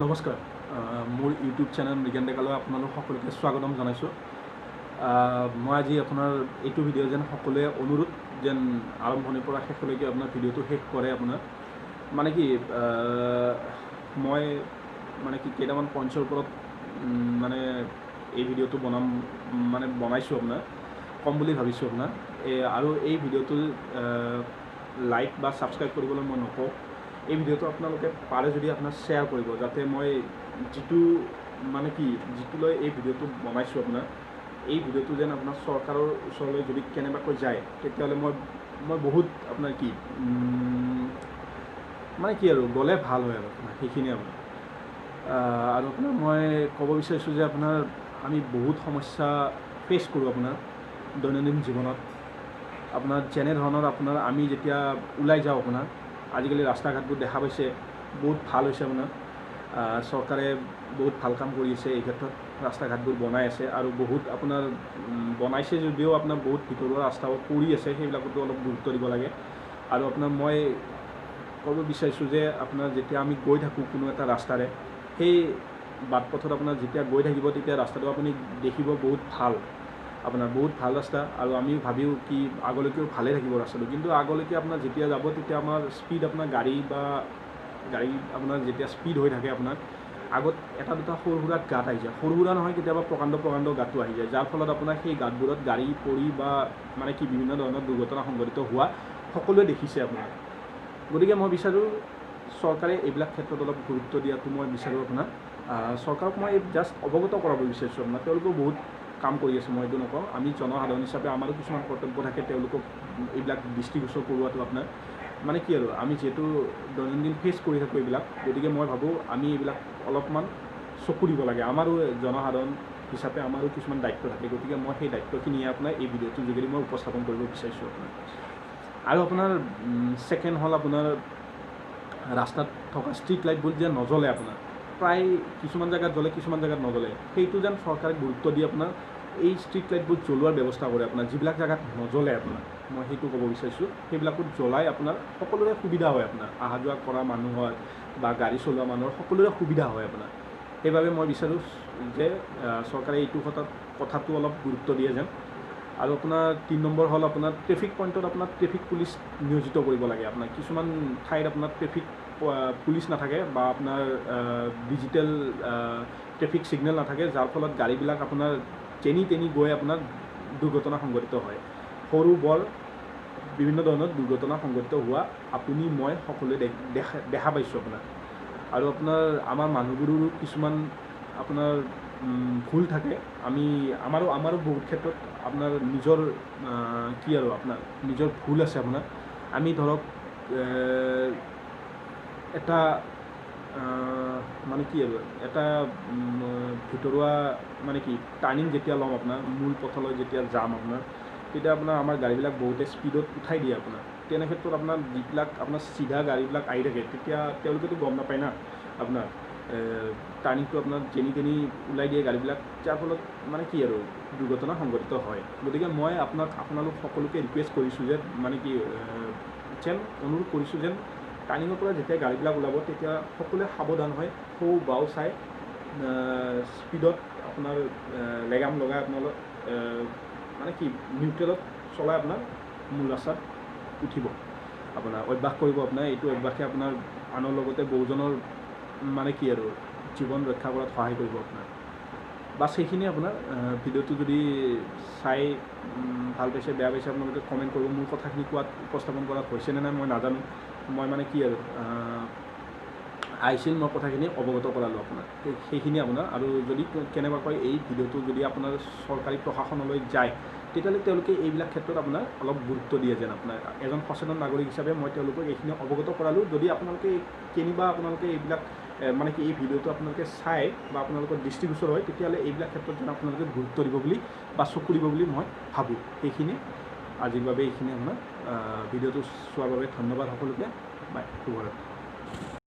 নমস্কাৰ মোৰ YouTube channel Mrigen ডেকালৈ আপোনালোক সকলোকে স্বাগতম জনাইছোঁ। মই আজি আপোনাৰ এইটো ভিডিঅ' যেন সকলোৱে অনুৰোধ যেন আৰম্ভণিৰ পৰা শেষলৈকে আপোনাৰ ভিডিঅ'টো শেষ কৰে। আপোনাৰ মানে কি মই মানে কি কেইটামান পইণ্টছৰ ওপৰত মানে এই ভিডিঅ'টো বনাইছোঁ আপোনাৰ কম বুলি ভাবিছোঁ আপোনাৰ আৰু এই ভিডিঅ'টো লাইক বা ছাবস্ক্ৰাইব কৰিবলৈ মই নকওঁ। এই ভিডিঅ'টো আপোনালোকে পাৰে যদি আপোনাৰ শ্বেয়াৰ কৰিব, যাতে মই যিটোলৈ এই ভিডিঅ'টো বনাইছোঁ আপোনাৰ এই ভিডিঅ'টো যেন আপোনাৰ চৰকাৰৰ ওচৰলৈ যদি কেনেবাকৈ যায়, তেতিয়াহ'লে মই বহুত আপোনাৰ আৰু গ'লে ভাল হয় আৰু আপোনাৰ সেইখিনিয়ে আপোনাৰ আৰু আপোনাৰ মই ক'ব বিচাৰিছোঁ যে আপোনাৰ আমি বহুত সমস্যা ফেচ কৰোঁ আপোনাৰ দৈনন্দিন জীৱনত। আপোনাৰ যেনেধৰণৰ আপোনাৰ আমি যেতিয়া ওলাই যাওঁ আপোনাৰ আজিকালি ৰাস্তা ঘাটবোৰ দেখা পাইছে বহুত ভাল হৈছে আপোনাৰ চৰকাৰে বহুত ভাল কাম কৰি আছে। এই ক্ষেত্ৰত ৰাস্তা ঘাটবোৰ বনাই আছে আৰু বহুত আপোনাৰ বনাইছে যদিও আপোনাৰ বহুত ভিতৰুৱা ৰাস্তাও পৰি আছে, সেইবিলাকতো অলপ গুৰুত্ব দিব লাগে। আৰু আপোনাৰ মই ক'ব বিচাৰিছোঁ যে আপোনাৰ যেতিয়া আমি গৈ থাকোঁ কোনো এটা ৰাস্তাৰে, সেই বাট পথত আপোনাৰ যেতিয়া গৈ থাকিব তেতিয়া ৰাস্তাটো আপুনি দেখিব বহুত ভাল, আপোনাৰ বহুত ভাল ৰাস্তা। আৰু আমি ভাবিও কি আগলৈকেও ভালে থাকিব ৰাস্তাটো, কিন্তু আগলৈকে আপোনাৰ যেতিয়া যাব তেতিয়া আমাৰ স্পীড আপোনাৰ গাড়ী আপোনাৰ যেতিয়া স্পীড হৈ থাকে আপোনাৰ আগত এটা দুটা সৰু সুৰা গাঁত আহি যায়, সৰু সুৰা নহয় কেতিয়াবা প্ৰকাণ্ড গাঁতো আহি যায়, যাৰ ফলত আপোনাৰ সেই গাঁতবোৰত গাড়ী পৰি বা বিভিন্ন ধৰণৰ দুৰ্ঘটনা সংঘটিত হোৱা সকলোৱে দেখিছে আপোনাৰ। গতিকে মই বিচাৰোঁ চৰকাৰে এইবিলাক ক্ষেত্ৰত অলপ গুৰুত্ব দিয়াটো মই বিচাৰোঁ আপোনাৰ। চৰকাৰক মই জাষ্ট অৱগত কৰাব বিচাৰিছোঁ আপোনাৰ, তেওঁলোকেও বহুত কাম কৰি আছে, মই এইটো নকওঁ। আমি জনসাধাৰণ হিচাপে আমাৰো কিছুমান কৰ্তব্য থাকে, তেওঁলোকক এইবিলাক দৃষ্টিগোচৰ কৰোৱাটো আপোনাৰ আমি যিহেতু দৈনন্দিন ফেচ কৰি থাকোঁ এইবিলাক, গতিকে মই ভাবোঁ আমি এইবিলাক অলপমান চকু দিব লাগে। আমাৰো জনসাধাৰণ হিচাপে আমাৰো কিছুমান দায়িত্ব থাকে, গতিকে মই সেই দায়িত্বখিনিয়ে আপোনাৰ এই ভিডিঅ'টোৰ যোগেদি মই উপস্থাপন কৰিব বিচাৰিছোঁ আপোনাৰ। আৰু আপোনাৰ ছেকেণ্ড হ'ল আপোনাৰ ৰাস্তাত থকা ষ্ট্ৰীট লাইটবোৰ যে নজ্বলে আপোনাৰ, প্ৰায় কিছুমান জেগাত জ্বলে কিছুমান জেগাত নজ্বলে, সেইটো যেন চৰকাৰে গুৰুত্ব দি আপোনাৰ এই ষ্ট্ৰীট লাইটবোৰ জ্বলোৱাৰ ব্যৱস্থা কৰে আপোনাৰ। যিবিলাক জেগাত নজ্বলে আপোনাৰ, মই সেইটো ক'ব বিচাৰিছোঁ, সেইবিলাকত জ্বলাই আপোনাৰ সকলোৰে সুবিধা হয়, আপোনাৰ অহা যোৱা কৰা মানুহৰ বা গাড়ী চলোৱা মানুহৰ সকলোৰে সুবিধা হয় আপোনাৰ। সেইবাবে মই বিচাৰোঁ যে চৰকাৰে এইটো কথাটো অলপ গুৰুত্ব দিয়ে যেন। আৰু আপোনাৰ 3 নম্বৰ হ'ল আপোনাৰ ট্ৰেফিক পইণ্টত আপোনাৰ ট্ৰেফিক পুলিচ নিয়োজিত কৰিব লাগে আপোনাৰ। কিছুমান ঠাইত আপোনাৰ ট্ৰেফিক পুলিচ নাথাকে বা আপোনাৰ ডিজিটেল ট্ৰেফিক ছিগনেল নাথাকে, যাৰ ফলত গাড়ীবিলাক আপোনাৰ তেনি গৈ আপোনাৰ দুৰ্ঘটনা সংঘটিত হয়। সৰু বৰ বিভিন্ন ধৰণৰ দুৰ্ঘটনা সংঘটিত হোৱা আপুনি মই সকলোৱে দেখা পাইছোঁ আপোনাৰ। আৰু আপোনাৰ আমাৰ মানুহবোৰৰো কিছুমান আপোনাৰ ভুল থাকে। আমাৰো বহুত ক্ষেত্ৰত আপোনাৰ নিজৰ ভুল আছে আপোনাৰ। আমি ধৰক এটা এটা ভিতৰুৱা টাৰ্ণিং যেতিয়া ল'ম আপোনাৰ, মূল পথলৈ যেতিয়া যাম আপোনাৰ, তেতিয়া আপোনাৰ আমাৰ গাড়ীবিলাক বহুতে স্পীডত উঠাই দিয়ে আপোনাৰ। তেনে ক্ষেত্ৰত আপোনাৰ যিবিলাক আপোনাৰ চিধা গাড়ীবিলাক আহি থাকে, তেতিয়া তেওঁলোকেতো গম নাপায় না আপোনাৰ টাৰ্ণিংটো আপোনাৰ যেনি ওলাই দিয়ে গাড়ীবিলাক, যাৰ ফলত দুৰ্ঘটনা সংঘটিত হয়। গতিকে মই আপোনালোক সকলোকে ৰিকুৱেষ্ট কৰিছোঁ যে অনুৰোধ কৰিছোঁ যেন টাৰ্ণিঙৰ পৰা যেতিয়া গাড়ীবিলাক ওলাব তেতিয়া সকলোৱে সাৱধান হয়, সৌ বাও চাই স্পীডত আপোনাৰ লেগাম লগাই আপোনালোক নিউট্ৰেলত চলাই আপোনাৰ মূল ৰাস্তাত উঠিব, আপোনাৰ অভ্যাস কৰিব। আপোনাৰ এইটো অভ্যাসে আপোনাৰ আনৰ লগতে বহুজনৰ জীৱন ৰক্ষা কৰাত সহায় কৰিব আপোনাৰ। বাছ সেইখিনিয়ে আপোনাৰ। ভিডিঅ'টো যদি চাই ভাল পাইছে বেয়া পাইছে আপোনালোকে কমেণ্ট কৰিব। মোৰ কথাখিনি উপস্থাপন কৰাত হৈছেনে নাই মই নাজানো। মই আহিছিল মই কথাখিনি অৱগত কৰালোঁ আপোনাৰ, সেইখিনি আপোনাৰ। আৰু যদি কেনেবাকৈ এই ভিডিঅ'টো যদি আপোনাৰ চৰকাৰী প্ৰশাসনলৈ যায়, তেতিয়াহ'লে তেওঁলোকে এইবিলাক ক্ষেত্ৰত আপোনাৰ অলপ গুৰুত্ব দিয়ে যেন। আপোনাৰ এজন সচেতন নাগৰিক হিচাপে মই তেওঁলোকক এইখিনি অৱগত কৰালোঁ। যদি আপোনালোকে এইবিলাক এই ভিডিঅ'টো আপোনালোকে চাই বা আপোনালোকৰ দৃষ্টিগোচৰ হয়, তেতিয়াহ'লে এইবিলাক ক্ষেত্ৰত যেন আপোনালোকে গুৰুত্ব দিব বুলি বা চকু দিব বুলি মই ভাবোঁ। সেইখিনি আজিৰ বাবে এইখিনি আপোনাৰ। ভিডিঅ'টো চোৱাৰ বাবে ধন্যবাদ সকলোকে। বাই, শুভৰাত্ৰি।